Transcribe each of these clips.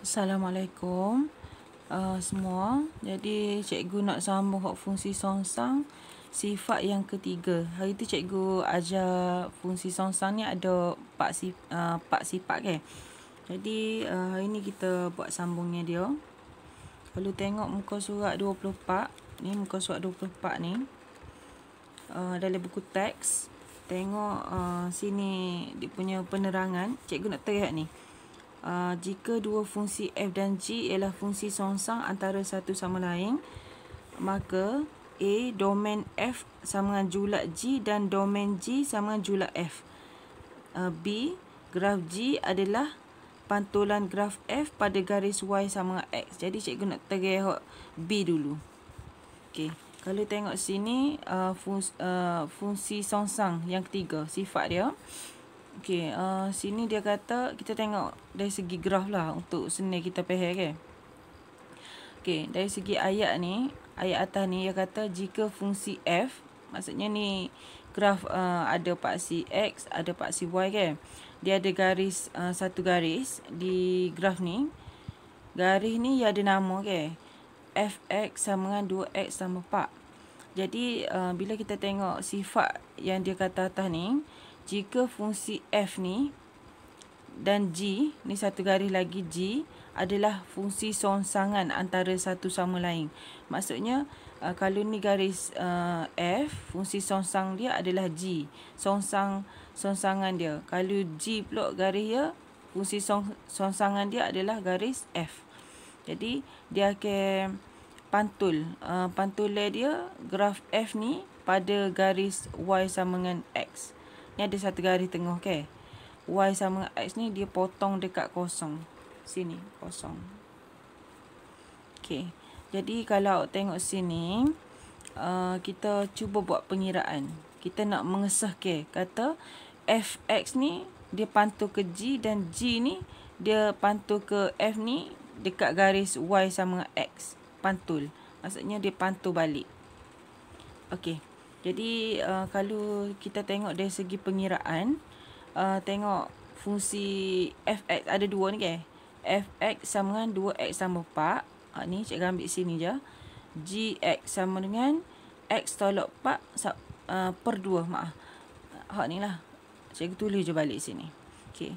Assalamualaikum semua. Jadi cikgu nak sambung fungsi songsang sifat yang ketiga. Hari tu cikgu ajar fungsi songsang ni ada 4 sifat ke. Jadi hari ni kita buat sambungnya dia. Kalau tengok muka surat 24, ni muka surat 24 ni. Dalam buku teks, tengok sini dia punya penerangan. Cikgu nak terlihat ni. Jika dua fungsi f dan g ialah fungsi songsang antara satu sama lain, maka A. Domain f sama dengan julat g dan domain g sama dengan julat f. B. Graf g adalah pantulan graf f pada garis y sama dengan x. Jadi cikgu nak terlihat B dulu. Okey, kalau tengok sini fungsi songsang yang ketiga, sifat dia. Okey, sini dia kata kita tengok dari segi graf lah untuk senang kita faham kan. Okey, dari segi ayat ni, ayat atas ni dia kata jika fungsi f, maksudnya ni graf ada paksi x, ada paksi y kan. Dia ada garis satu garis di graf ni. Garis ni ada nama kan. Fx sama dengan 2x tambah 4. Jadi bila kita tengok sifat yang dia kata atas ni, jika fungsi f ni dan g, ni satu garis lagi g, adalah fungsi songsangan antara satu sama lain. Maksudnya kalau ni garis f, fungsi songsang dia adalah g. Songsangan dia. Kalau g pula garis dia, fungsi songsangan dia adalah garis f. Jadi dia akan pantulan dia graf f ni pada garis y sama dengan x. Ni ada satu garis tengah ke. Y sama dengan x ni dia potong dekat kosong. Sini kosong. Okey. Jadi kalau tengok sini, kita cuba buat pengiraan. Kita nak mengesah ke. Kata fx ni dia pantul ke g dan g ni dia pantul ke f ni dekat garis y sama dengan x. Pantul. Maksudnya dia pantul balik. Okey. Jadi kalau kita tengok dari segi pengiraan, tengok fungsi fx ada dua ni kan. Fx sama dengan 2x tambah 4. Ni cikgu ambil sini je. Gx sama dengan x tolak 4 per 2. Maaf. Ni lah. Cikgu tulis je balik sini. Okey.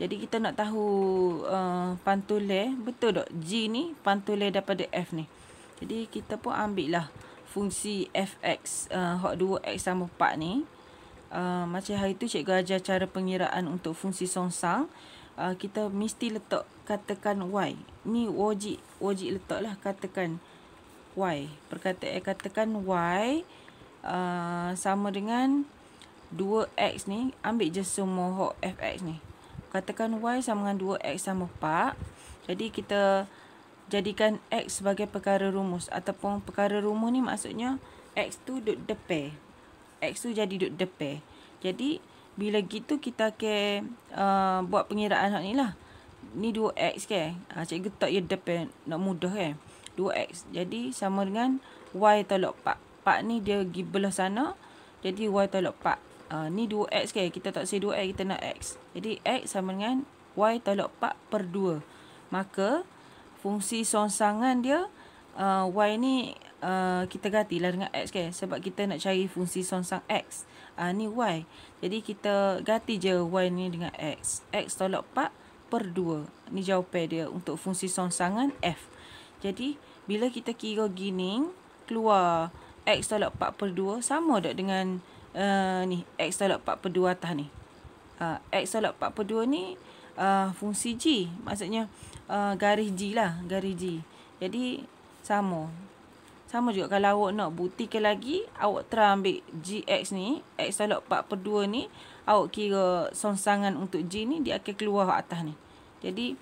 Jadi kita nak tahu pantulan, betul tak? G ni pantulan daripada f ni. Jadi kita pun ambil lah fungsi fx 2x tambah 4 ni. Macam hari tu cikgu ajar cara pengiraan untuk fungsi songsang. Kita mesti letak katakan y. Ni wajib letaklah katakan y. Perkataan katakan y sama dengan 2x ni. Ambil je semua fx ni. Katakan y sama dengan 2x tambah 4. Jadi kita jadikan x sebagai perkara rumus. Ataupun perkara rumus ni maksudnya x tu duduk depan. X tu jadi duduk depan. Jadi bila gitu kita akan buat pengiraan hak ni lah. Ni 2x kan. Cikgu tak ya depan nak mudah kan. 2x. Jadi sama dengan y tolak 4. 4 ni dia pergi belah sana. Jadi y tolak 4. Ni 2x kan. Kita tak say 2x, kita nak x. Jadi x sama dengan y tolak 4 per 2. Maka fungsi songsangan dia y ni kita gantilah dengan x kan. Sebab kita nak cari fungsi songsang x. Ni y. Jadi kita ganti je y ni dengan x. X tolak 4 per 2. Ni jawapan dia untuk fungsi songsangan f. Jadi bila kita kira gini, keluar x tolak 4 per 2 sama tak dengan ni x tolak 4 per 2 atas ni. X tolak 4 per 2 ni fungsi g. Maksudnya garis g lah. Garis g. Jadi sama. Sama juga kalau awak nak buktikan lagi, awak try ambil gx ni, x tolak 4 per 2 ni, awak kira songsangan untuk g ni, dia akan keluar atas ni. Jadi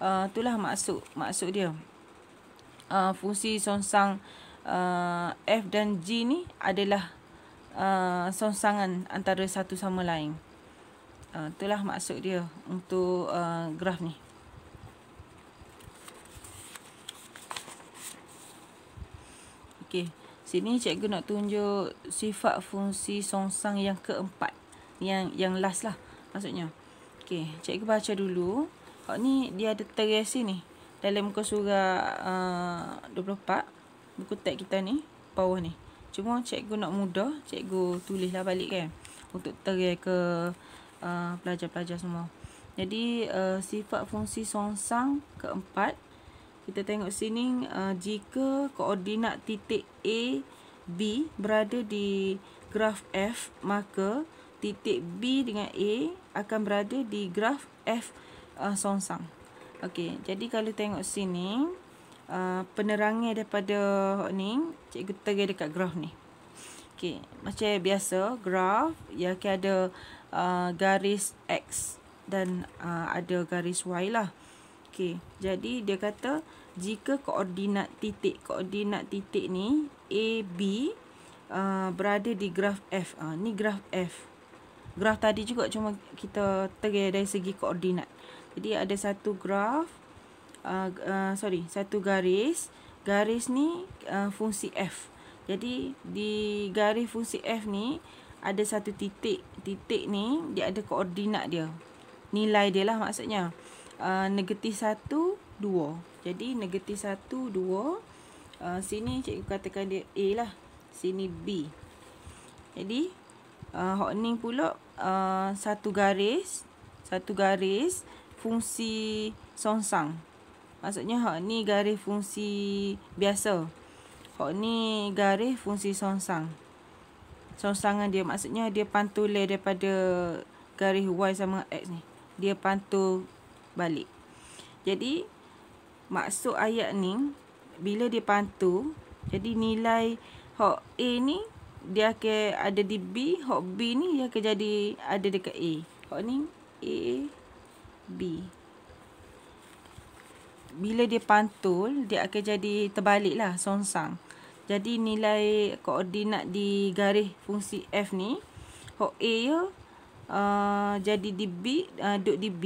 itulah maksud dia. Fungsi songsang f dan g ni adalah songsangan antara satu sama lain. Itulah maksud dia untuk graf ni. Okey, sini cikgu nak tunjuk sifat fungsi songsang yang keempat. Yang last lah maksudnya. Okey, cikgu baca dulu. Ni dia ada terasi ni. dalam muka surat 24, buku teks kita ni, bawah ni. Cuma cikgu nak mudah, cikgu tulislah balik kan, untuk terai ke pelajar-pelajar semua. Jadi sifat fungsi songsang keempat, kita tengok sini, jika koordinat titik A, B berada di graf F, maka titik B dengan A akan berada di graf F songsang. Okey, jadi kalau tengok sini, penerangan daripada ni, cikgu terai dekat graf ni. Okey, macam biasa, graf ia akan ada garis X dan ada garis Y lah. Okey, jadi dia kata jika koordinat titik ni A, B berada di graf F. Ni graf F. Graf tadi juga, cuma kita terai dari segi koordinat. Jadi ada satu graf, satu garis. Garis ni fungsi F. Jadi di garis fungsi F ni ada satu titik. Titik ni dia ada koordinat dia. Nilai dia lah maksudnya. -1, 2. Jadi -1, 2. Sini cikgu katakan dia A lah. Sini B. Jadi hak ni pula satu garis fungsi songsang. Maksudnya hak ni garis fungsi biasa. Hak ni garis fungsi songsang. Songsangan dia maksudnya dia pantulan daripada garis Y sama X ni. Dia pantul balik. Jadi maksud ayat ni, bila dia pantul, jadi nilai hak A ni dia akan ada di B, hak B ni dia akan jadi ada dekat A. Hak ni A, B. Bila dia pantul, dia akan jadi terbalik lah, songsang. Jadi nilai koordinat di garis fungsi F ni, hak A ya jadi di B, duduk di B.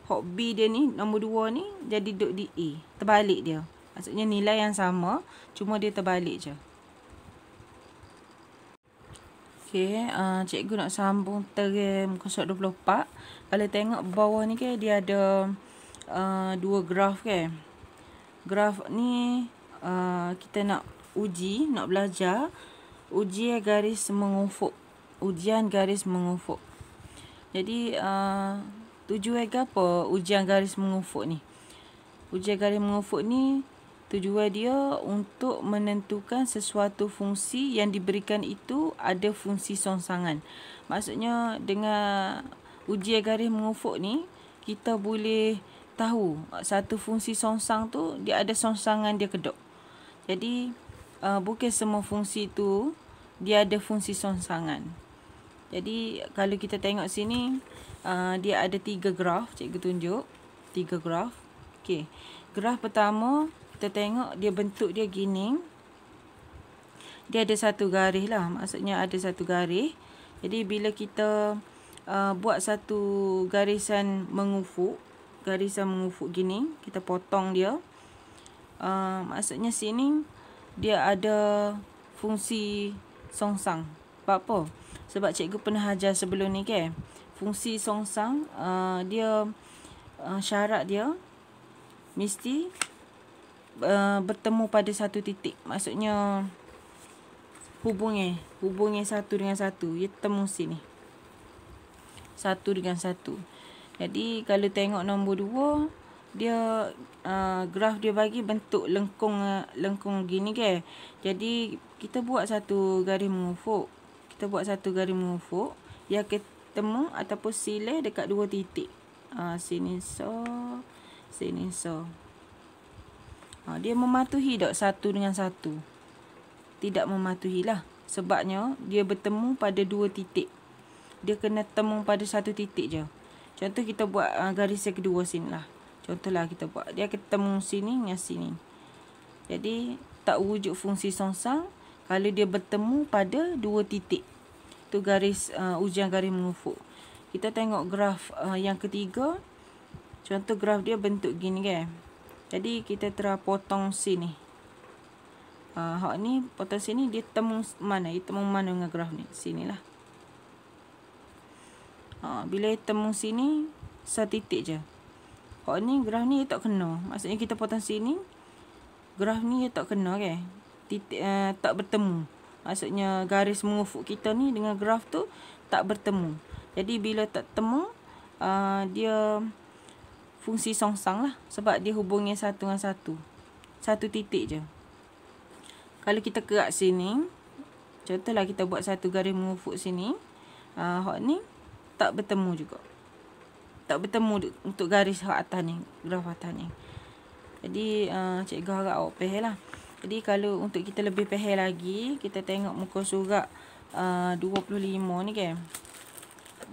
Hak B dia ni, nombor 2 ni, jadi duduk di A. Terbalik dia. Maksudnya nilai yang sama, cuma dia terbalik je. Okey, cikgu nak sambung terai muka surat 24. Kalau tengok bawah ni kan, dia ada dua graf kan. Graf ni kita nak uji, nak belajar ujian garis mengufuk. Ujian garis mengufuk. Jadi tujuan apa ujian garis mengufuk ni? Ujian garis mengufuk ni tujuan dia untuk menentukan sesuatu fungsi yang diberikan itu ada fungsi songsangan. Maksudnya dengan ujian garis mengufuk ni, kita boleh tahu satu fungsi songsang tu dia ada songsangan dia kedok. Jadi bukan semua fungsi tu dia ada fungsi songsangan. Jadi kalau kita tengok sini, dia ada 3 graf. Cikgu tunjuk 3 graf. Okey, graf pertama kita tengok dia bentuk dia gini. Dia ada satu garis lah. Maksudnya ada satu garis. Jadi bila kita buat satu garisan mengufuk gini, kita potong dia. Maksudnya sini dia ada fungsi songsang. Sebab apa? Sebab cikgu pernah ajar sebelum ni kan. Fungsi songsang dia syarat dia mesti bertemu pada satu titik. Maksudnya hubungi satu dengan satu. Ia temu sini. Satu dengan satu. Jadi kalau tengok nombor 2, dia graf dia bagi bentuk lengkung gini kan. Jadi kita buat satu garis mengufuk. Dia akan temu ataupun silai dekat 2 titik. Sini so. Dia mematuhi tak satu dengan satu? Tidak mematuhi lah. Sebabnya dia bertemu pada 2 titik. Dia kena temu pada satu titik je. Contoh kita buat garis yang kedua sini lah. Contohlah kita buat. Dia akan temu sini dengan sini. Jadi tak wujud fungsi songsang kalau dia bertemu pada 2 titik. Itu garis ujian garis mengufuk. Kita tengok graf yang ketiga. Contoh graf dia bentuk gini kan. Jadi kita potong sini. Hak ni potong sini, dia temu mana? Dia temu mana dengan graf ni? Sinilah. Bila dia temu sini, setitik je. Hak ni graf ni dia tak kena. Maksudnya kita potong sini, graf ni dia tak kena ke. Titik tak bertemu. Maksudnya garis mengufuk kita ni dengan graf tu tak bertemu. Jadi bila tak temu, dia fungsi songsang lah. Sebab dia hubungnya satu dengan satu. Satu titik je. Kalau kita kerak sini, contohlah kita buat satu garis mengufuk sini. Hak ni tak bertemu juga. Tak bertemu untuk garis hak atas ni. Graf atas ni. Jadi cikgu harap awak faham lah. Jadi kalau untuk kita lebih faham lagi, kita tengok muka surat 25 ni kan.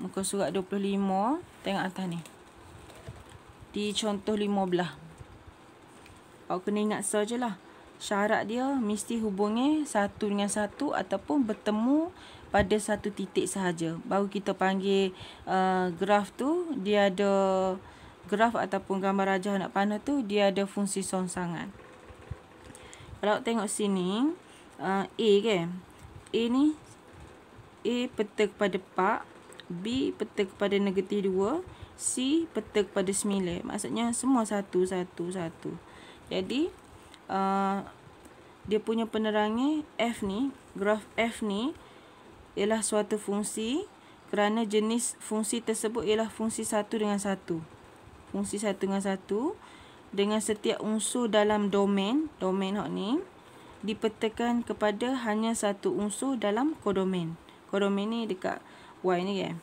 Muka surat 25, tengok atas ni. Di contoh 15. Awak kena ingat sajalah. Syarat dia mesti hubungnya satu dengan satu ataupun bertemu pada satu titik sahaja. Baru kita panggil graf tu, dia ada graf ataupun gambar rajah nak panah tu, dia ada fungsi songsangan. Kalau tengok sini, A kan. A ni, A peta kepada 4, B peta kepada negatif 2, C peta kepada 9. Maksudnya semua satu. Jadi, dia punya penerangnya F ni, graf F ni ialah suatu fungsi kerana jenis fungsi tersebut ialah fungsi satu dengan satu. Fungsi satu dengan satu dengan setiap unsur dalam domain hak ni dipetakan kepada hanya satu unsur dalam kodomain. Kodomain ni dekat Y ni kan.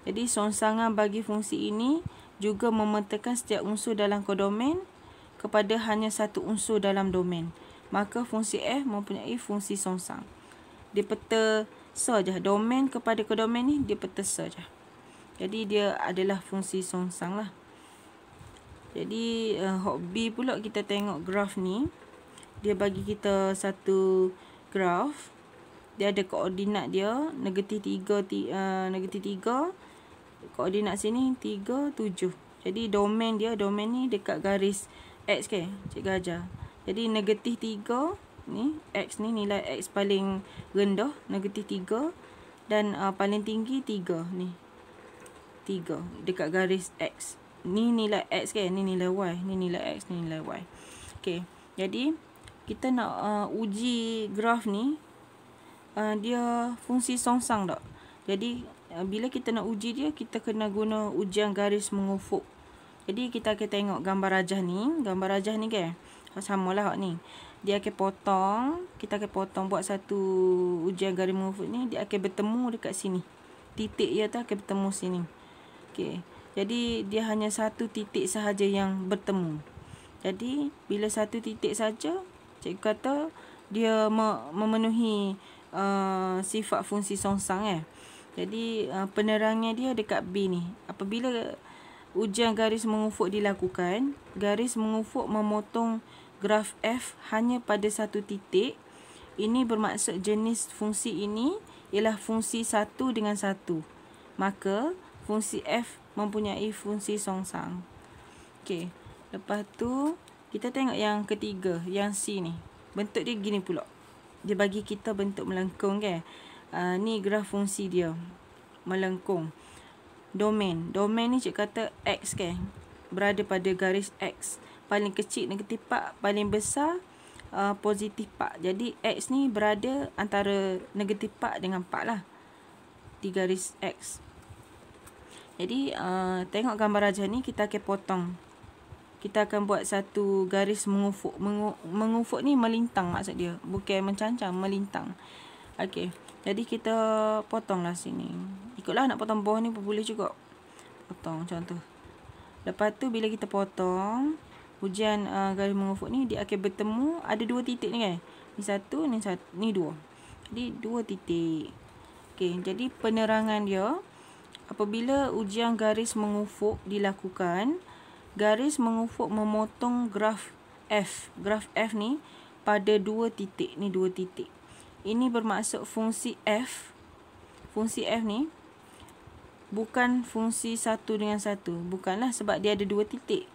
Jadi songsangan bagi fungsi ini juga memetakan setiap unsur dalam kodomain kepada hanya satu unsur dalam domain. Maka fungsi F mempunyai fungsi songsang. Dia peta saja domain kepada kodomain ni, dia peta saja. Jadi dia adalah fungsi songsang lah. Jadi hak B pula kita tengok graf ni. Dia bagi kita satu graf. Dia ada koordinat dia negatif 3, koordinat sini 3, 7. Jadi domain ni dekat garis X ke, cikgu ajar. Jadi negatif 3 ni, X ni nilai X paling rendah, negatif 3. Dan paling tinggi 3 ni. 3 dekat garis X. Ni nilai X kan, ni nilai Y. Ni nilai X, ni nilai Y. Okey, jadi kita nak uji graf ni, dia fungsi songsang tak? Jadi bila kita nak uji dia, kita kena guna ujian garis mengufuk. Jadi kita akan tengok gambar rajah ni. Gambar rajah ni kan, samalah hak ni. Dia akan potong, kita akan potong buat satu ujian garis mengufuk ni, dia akan bertemu dekat sini. Titik dia tu akan bertemu sini. Okey. Jadi dia hanya satu titik sahaja yang bertemu. Jadi bila satu titik saja, cikgu kata dia memenuhi sifat fungsi songsang . Jadi penerangnya dia dekat B ni. Apabila ujian garis mengufuk dilakukan, garis mengufuk memotong graf F hanya pada satu titik. Ini bermaksud jenis fungsi ini ialah fungsi satu dengan satu. Maka fungsi F mempunyai fungsi songsang. Okey. Lepas tu kita tengok yang ketiga, yang C ni. Bentuk dia gini pula. Dia bagi kita bentuk melengkung kan. Ni graf fungsi dia. Melengkung. Domain ni cikgu kata X kan. Berada pada garis X. Paling kecil negatif 4, paling besar positif 4. Jadi X ni berada antara negatif 4 dengan 4 lah. Di garis X. Jadi tengok gambar rajah ni, kita akan potong. Kita akan buat satu garis mengufuk. Mengufuk ni melintang maksud dia. Bukan mencancang, melintang. Okey. Jadi kita potonglah sini. Ikutlah nak potong bawah ni pun boleh juga. Potong macam tu. Lepas tu bila kita potong, ujian garis mengufuk ni dia akan bertemu. Ada dua titik ni kan. Ni satu, ni dua. Jadi dua titik. Okey. Jadi penerangan dia, apabila ujian garis mengufuk dilakukan, garis mengufuk memotong graf F. Graf F ni pada dua titik. Ni dua titik. Ini bermaksud fungsi F. Fungsi F ni bukan fungsi satu dengan satu. Bukanlah, sebab dia ada dua titik.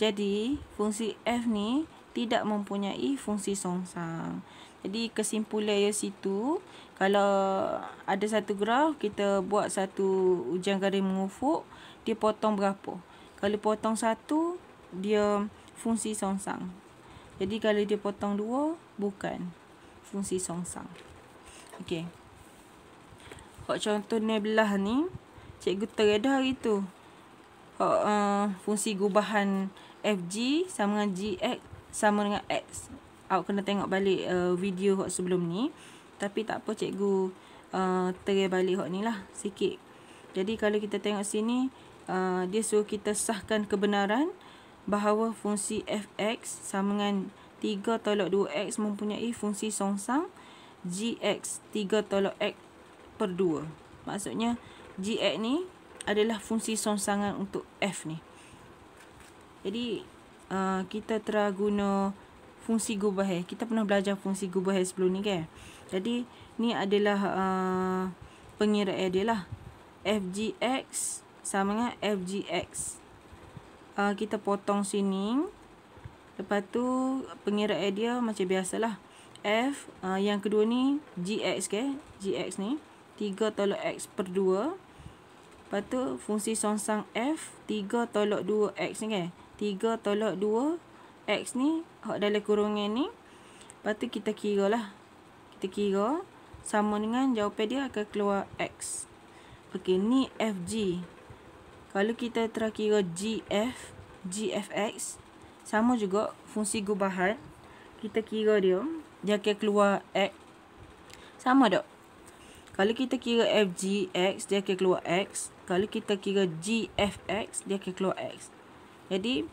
Jadi fungsi F ni tidak mempunyai fungsi songsang. Jadi kesimpulan dari situ, kalau ada satu graf, kita buat satu ujian garis mengufuk, dia potong berapa? Kalau potong 1, dia fungsi songsang. Jadi kalau dia potong 2, bukan fungsi songsang. Okey. Hak contoh ni belah ni, cikgu tereda hari tu. Fungsi gubahan FG sama dengan GX sama dengan X. Awak kena tengok balik video hak sebelum ni. Tapi tak apa, cikgu terai balik hak ni lah sikit. Jadi kalau kita tengok sini, dia suruh kita sahkan kebenaran bahawa fungsi fx sama dengan 3/2x mempunyai fungsi songsang gx 3/x per 2. Maksudnya gx ni adalah fungsi songsangan untuk f ni. Jadi kita telah guna fungsi gubahir. Kita pernah belajar fungsi gubahir sebelum ni kan. Jadi ni adalah pengiraan dia lah. fgx sama dengan fgx. Kita potong sini. Lepas tu pengiraan dia macam biasalah. F yang kedua ni gx ke? Gx ni 3/x per 2. Lepas tu fungsi songsang f 3/2x ni kan? 3/2x ni hak dalam kurungan ni. Lepas tu kita kira lah. Kita kira sama dengan jawapan dia akan keluar x. Okey, ni fg. Kalau kita kira gfx sama juga fungsi gubahan. Kita kira dia akan keluar x. Sama tak? Kalau kita kira fgx, dia akan keluar x. Kalau kita kira gfx, dia akan keluar x. Jadi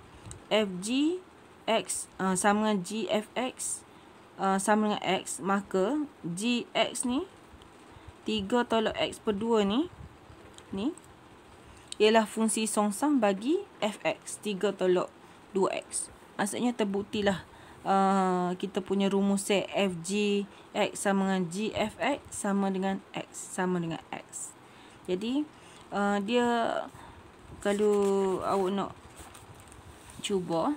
fgx sama dengan gfx sama dengan x. Maka gx ni 3/x per 2 ni ialah fungsi songsang bagi fx 3/2x. Maksudnya terbuktilah kita punya rumus set fgx sama dengan gfx sama dengan x sama dengan x. Jadi dia kalau awak nak cuba,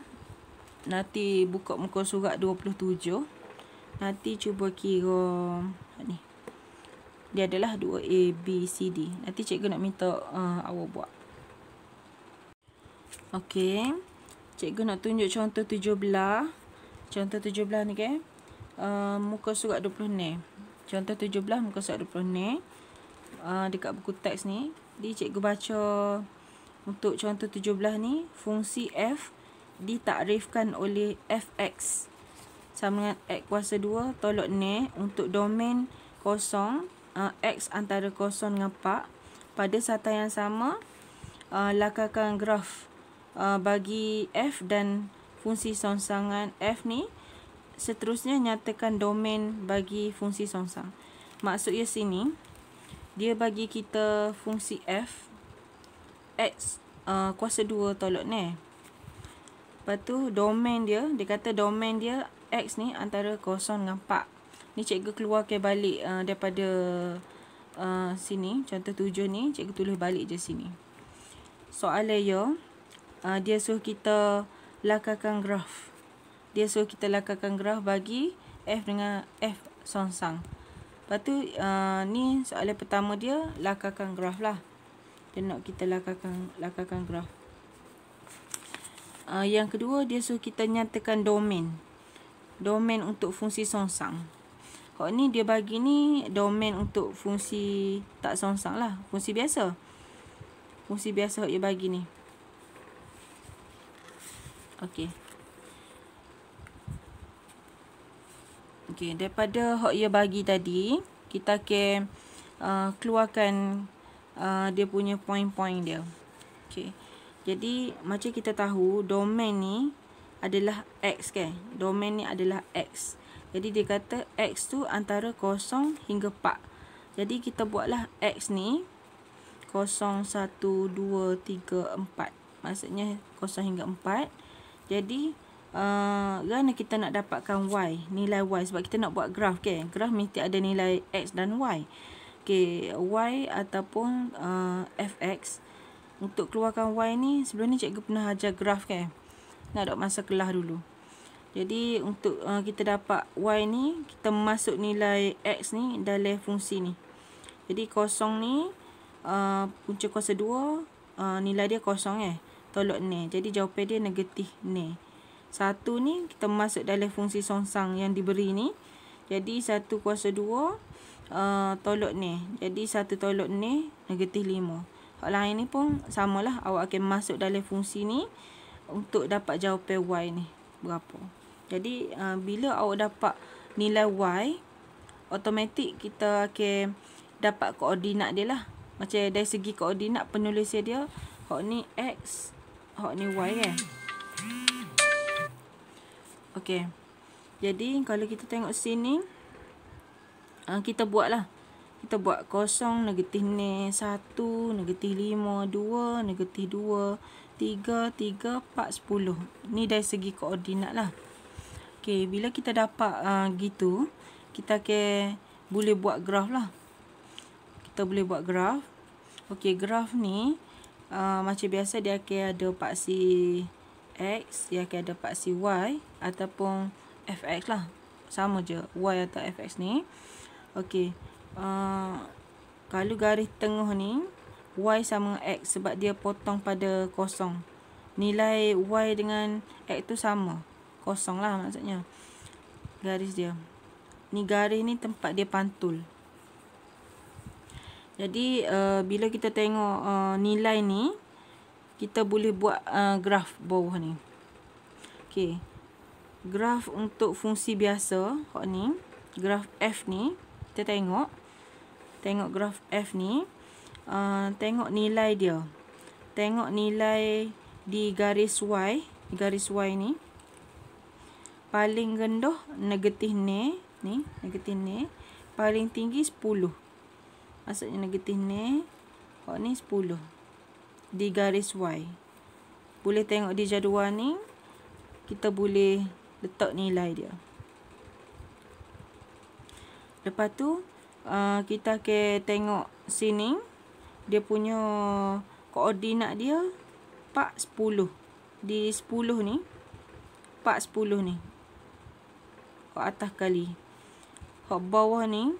nanti buka muka surat 27. Nanti cuba kira ni. Dia adalah 2A, B, C, D. Nanti cikgu nak minta awak buat. Okey. Cikgu nak tunjuk contoh 17. Contoh 17 ni kan. Muka surat 20 ni. Contoh 17 muka surat 20 ni. Dekat buku teks ni. Jadi cikgu baca untuk contoh 17 ni. Fungsi f ditakrifkan oleh fx sama dengan x kuasa 2 tolak ni untuk domain kosong x antara 0 dengan 4. Pada sata yang sama, lakarkan graf bagi f dan fungsi songsangan f ni. Seterusnya nyatakan domain bagi fungsi songsang. Maksudnya sini, dia bagi kita fungsi f x kuasa 2 tolak ni. Lepas tu domain dia kata domain dia x ni antara 0 dengan 4. Ni cikgu keluarkan balik daripada sini. Contoh 7 ni cikgu tulis balik je sini. Soalan dia suruh kita lakarkan graf. Dia suruh kita lakarkan graf bagi f dengan f songsang. Lepas tu ni soalan pertama dia lakarkan graf lah. Dia nak kita lakarkan graf. Yang kedua dia suruh kita nyatakan domain. Domain untuk fungsi songsang. Hak ni dia bagi ni domain untuk fungsi tak songsang lah. Fungsi biasa. Fungsi biasa hak dia bagi ni. Okey. Okey, daripada hak dia bagi tadi, kita akan keluarkan dia punya poin-poin dia. Okey. Jadi macam kita tahu domain ni adalah x kan. Domain ni adalah x. Jadi dia kata x tu antara 0 hingga 4. Jadi kita buatlah x ni 0, 1, 2, 3, 4. Maksudnya 0 hingga 4. Jadi kerana kita nak dapatkan y, nilai y, sebab kita nak buat graf kan. Graf mesti ada nilai x dan y. Okey, y ataupun fx. Untuk keluarkan y ni, sebelum ni cikgu pernah ajar graf kan. Nak ada masa kelas dulu. Jadi untuk kita dapat y ni, kita masuk nilai x ni dalam fungsi ni. Jadi 0 ni punca kuasa 2, nilai dia 0 tolak ni. Jadi jawapan dia negatif ni. 1 ni kita masuk dalam fungsi songsang yang diberi ni. Jadi 1 kuasa 2 tolak ni. Jadi 1 tolak ni negatif 5. Hak lain ni pun samalah. Awak akan masuk dalam fungsi ni untuk dapat jawapan Y ni berapa. Jadi bila awak dapat nilai Y, automatik kita akan dapat koordinat dia lah. Macam dari segi koordinat penulisan dia, hak ni X, hak ni Y kan. Okey. Jadi kalau kita tengok sini, kita buat lah. Kita buat 0, negatif ni, 1, negatif 5, 2, negatif 2, 3, 3, 4, 10. Ni dari segi koordinat lah. Okey, bila kita dapat gitu, kita akan boleh buat graf lah. Kita boleh buat graf. Okey, graf ni macam biasa dia akan ada paksi X, dia akan ada paksi Y ataupun Fx lah. Sama je, Y atau Fx ni. Okey, kalau garis tengah ni Y sama X sebab dia potong pada kosong. Nilai Y dengan X tu sama. Kosong lah maksudnya. Garis dia. Ni garis ni tempat dia pantul. Jadi bila kita tengok nilai ni, kita boleh buat graf bawah ni. Okey. Graf untuk fungsi biasa, hak ni, graf F ni, kita tengok graf F ni, tengok nilai dia. Tengok nilai di garis Y, ni. Paling rendah negatif ni, negatif ni. Paling tinggi 10. Maksudnya negatif ni, hak ni 10. Di garis Y. Boleh tengok di jadual ni, kita boleh letak nilai dia. Lepas tu, kita akan tengok sini, dia punya koordinat dia 4, 10. Di 10 ni, 4, 10 ni. Hak atas kali. Hak bawah ni,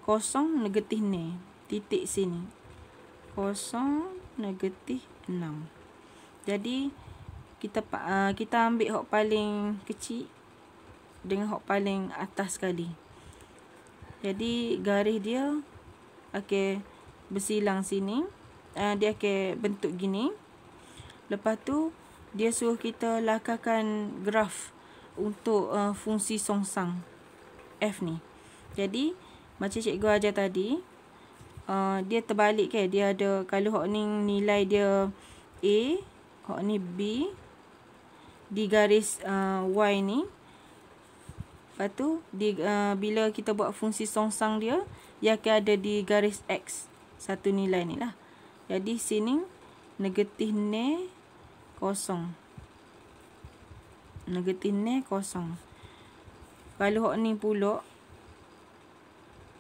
0, negatif ni. Titik sini. 0, negatif 6. Jadi, kita ambil hak paling kecil dengan hak paling atas sekali. Jadi, garis dia akan bersilang sini. Dia akan bentuk gini. Lepas tu, dia suruh kita lakarkan graf untuk fungsi songsang F ni. Jadi, macam cikgu ajar tadi, dia terbalik kan. Dia ada, kalau hak ni nilai dia A, hak ni B, di garis Y ni. Lepas tu, bila kita buat fungsi songsang dia, dia akan ada di garis X. Satu nilai ni lah. Jadi, sini, negatif ni, 0. Negatif ni, 0. Kalau hak ni pula,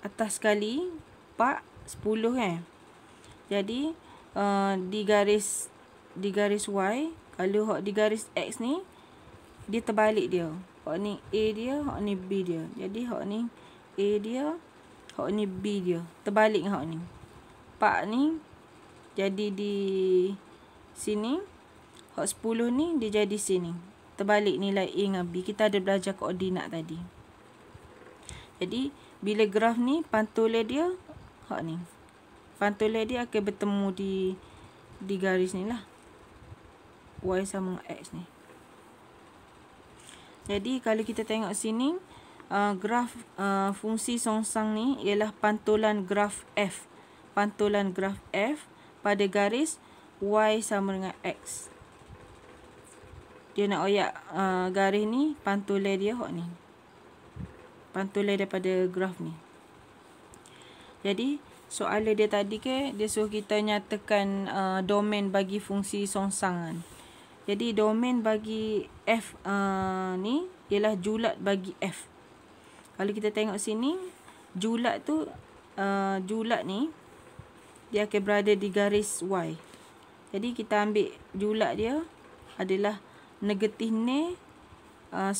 atas sekali 4, 10 kan. Jadi di garis Y, kalau hak di garis X ni, dia terbalik dia. Hak ni A dia, hak ni B dia. Jadi hak ni A dia, hak ni B dia. Terbalik dengan hak ni. 4 ni jadi di sini. Hak 10 ni dia jadi sini. Terbalik nilai A dengan B. Kita ada belajar koordinat tadi. Jadi bila graf ni, pantulan dia hak ni. Pantulan dia akan bertemu di garis ni lah. Y sama X ni. Jadi kalau kita tengok sini, graf fungsi songsang ni ialah pantulan graf F. Pantulan graf F pada garis Y sama dengan X. Dia nak oyak garis ni, pantulan dia hak ni. Pantulan daripada graf ni. Jadi, soalan dia tadi ke, dia suruh kita nyatakan domain bagi fungsi songsangan. Jadi, domain bagi F ni ialah julat bagi F. Kalau kita tengok sini, julat tu, julat ni, dia akan berada di garis Y. Jadi, kita ambil julat dia adalah negatif ni 10.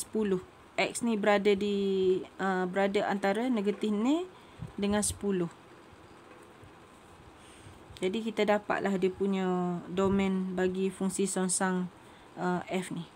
X ni berada antara negatif ni dengan 10. Jadi kita dapatlah dia punya domain bagi fungsi songsang F ni.